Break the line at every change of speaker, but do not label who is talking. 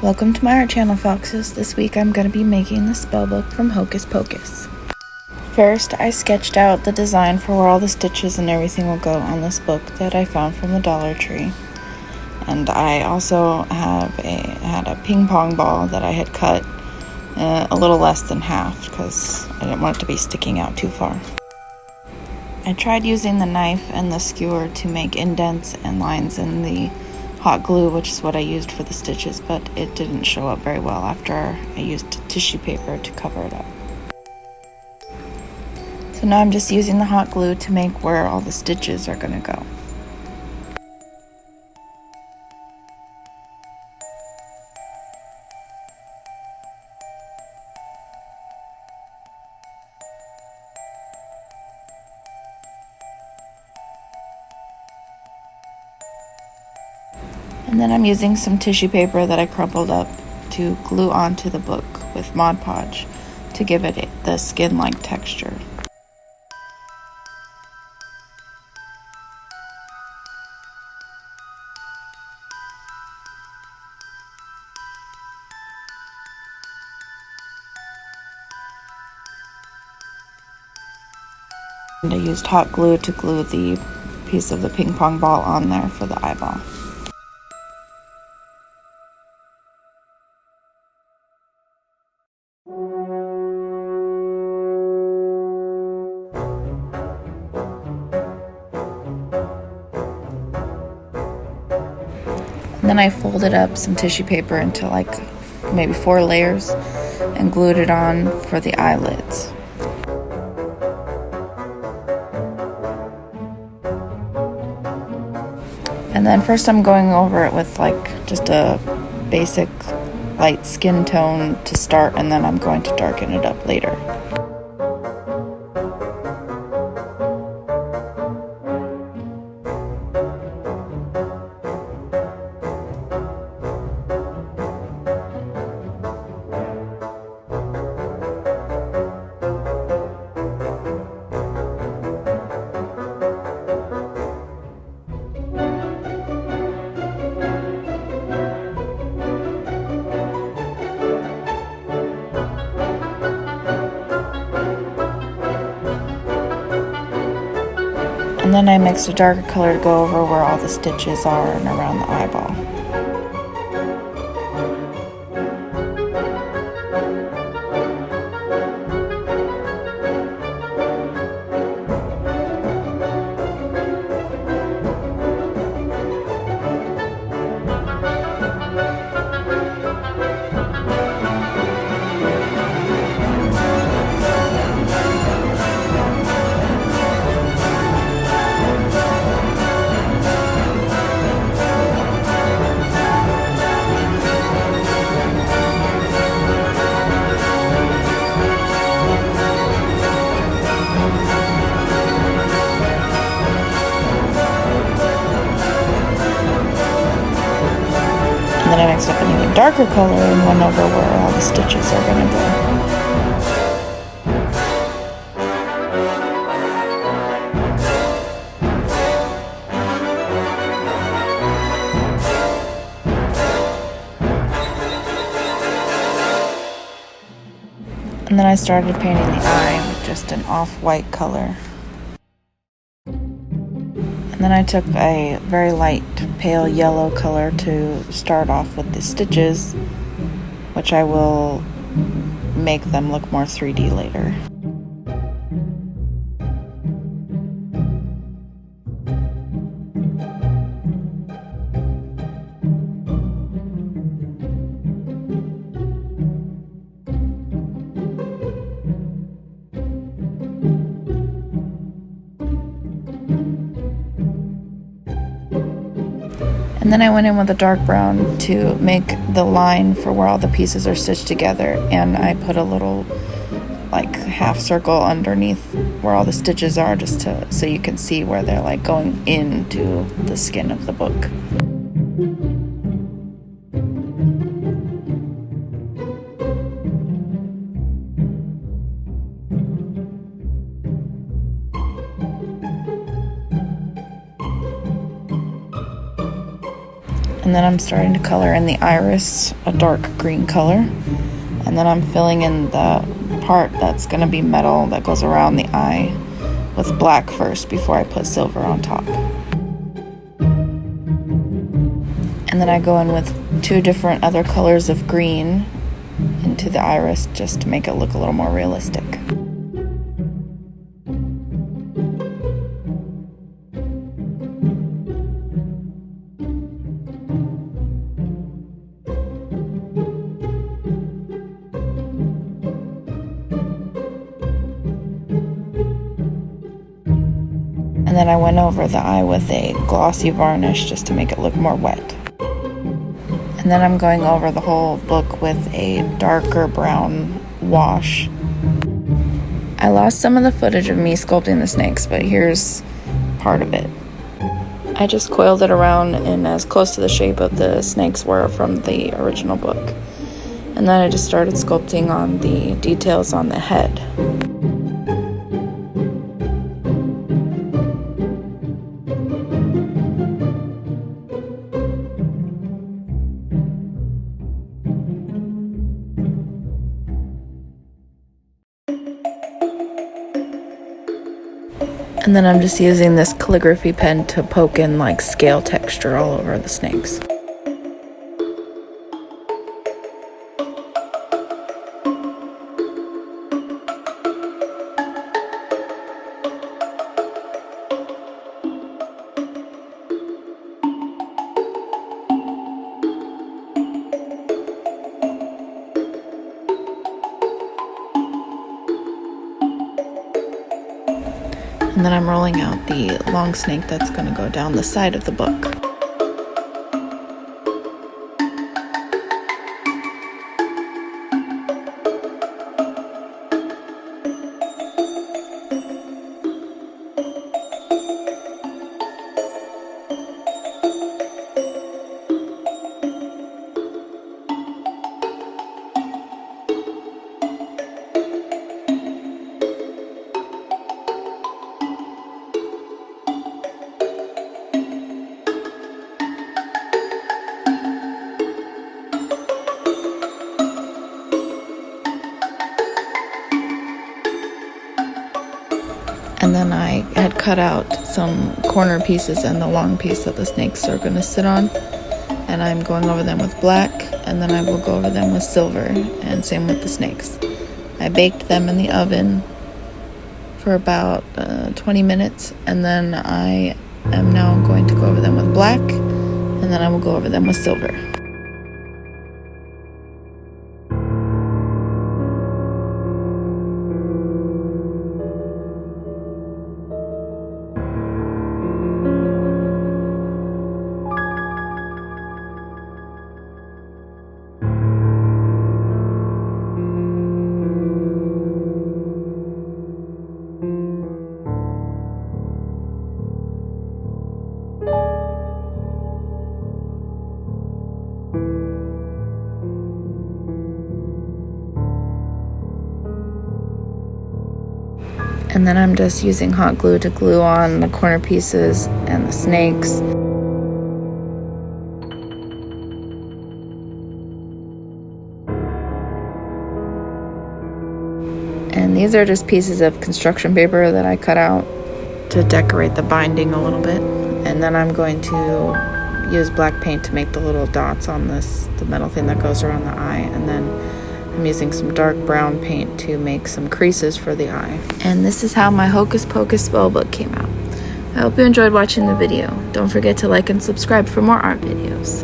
Welcome to my art channel, Foxes. This week I'm going to be making the spellbook from Hocus Pocus. First, I sketched out the design for where all the stitches and everything will go on this book that I found from the Dollar Tree. And I also had a ping pong ball that I had cut a little less than half because I didn't want it to be sticking out too far. I tried using the knife and the skewer to make indents and lines in the hot glue, which is what I used for the stitches, but it didn't show up very well after I used tissue paper to cover it up. So now I'm just using the hot glue to make where all the stitches are going to go. And then I'm using some tissue paper that I crumpled up to glue onto the book with Mod Podge to give it the skin-like texture. And I used hot glue to glue the piece of the ping pong ball on there for the eyeball. And then I folded up some tissue paper into like maybe 4 layers and glued it on for the eyelids. And then first I'm going over it with like just a basic light skin tone to start, and then I'm going to darken it up later. And then I mixed a darker color to go over where all the stitches are and around the eyeball. And then I mixed up an even darker color and went over where all the stitches are going to go. And then I started painting the eye with just an off-white color. And then I took a very light pale yellow color to start off with the stitches, which I will make them look more 3D later. And then I went in with a dark brown to make the line for where all the pieces are stitched together, and I put a little like half circle underneath where all the stitches are, just so you can see where they're like going into the skin of the book. And then I'm starting to color in the iris a dark green color. And then I'm filling in the part that's going to be metal that goes around the eye with black first before I put silver on top. And then I go in with 2 different other colors of green into the iris just to make it look a little more realistic. And then I went over the eye with a glossy varnish just to make it look more wet. And then I'm going over the whole book with a darker brown wash. I lost some of the footage of me sculpting the snakes, but here's part of it. I just coiled it around in as close to the shape of the snakes were from the original book. And then I just started sculpting on the details on the head. And then I'm just using this calligraphy pen to poke in like scale texture all over the snakes. And then I'm rolling out the long snake that's going to go down the side of the book. And then I had cut out some corner pieces and the long piece that the snakes are going to sit on. And I'm going over them with black, and then I will go over them with silver, and same with the snakes. I baked them in the oven for about 20 minutes, and then I am now going to go over them with black, and then I will go over them with silver. And then I'm just using hot glue to glue on the corner pieces and the snakes. And these are just pieces of construction paper that I cut out to decorate the binding a little bit. And then I'm going to use black paint to make the little dots on the metal thing that goes around the eye. And then I'm using some dark brown paint to make some creases for the eye. And this is how my Hocus Pocus spellbook came out. I hope you enjoyed watching the video. Don't forget to like and subscribe for more art videos.